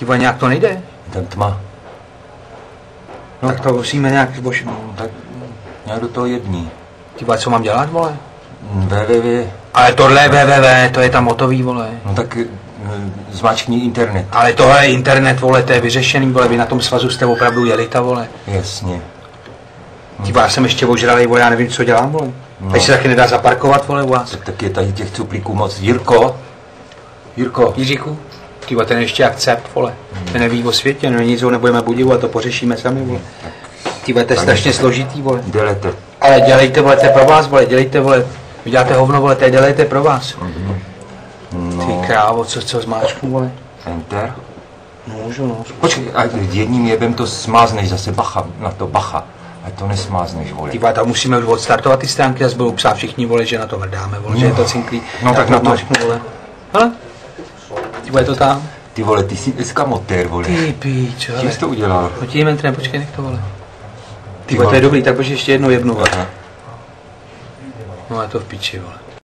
Ty vole, nějak to nejde. Ten tma. No, tak to musíme nějak zbožit. Tak nějak do toho jední. Ty vole, co mám dělat, vole? www. Ale tohle www, to je tam hotový, vole. No tak zmáčkni internet. Ale tohle je internet, vole, to je vyřešený, vole, vy na tom svazu jste opravdu jeli, ta, vole. Jasně. Ty vole, já jsem ještě ožralej, vole, já nevím, co dělám, vole. No. Teď se taky nedá zaparkovat, vole, u vás. Tak je tady těch cuplíků moc. Jirko. Jiříku, ty vole, ten ještě akcept, vole. Ten neví o světě, no nic ho nebudeme budit, to pořešíme sami, vole. Ty vole, to je strašně složitý, vole. Dělejte. Ale dělejte, vole, to je pro vás, vole, dělejte, vole. Vy děláte hovno, vole, to je dělejte pro vás. No. Ty krávo, co zmáčknu, vole. Enter. Můžu, no. Počkej, a jedním jebem to smázneš zase, bacha, na to bacha. A to nesmázneš, vole. Ty vole, tam musíme už odstartovat ty stránky, zase budou psát všichni, vole, že na to vrdáme, vole, že je to cinklý. No tak na to. Zmáčknu, vole. Hele, ty vole, to tam. Ty vole, ty jsi eskamotér, vole. Ty píč, Čím jsi to udělal? Tím entrem, počkej, nech to, vole. Ty vole, to je dobrý, tak počkej ještě jednou jebnu, vole. No je to v piči, vole.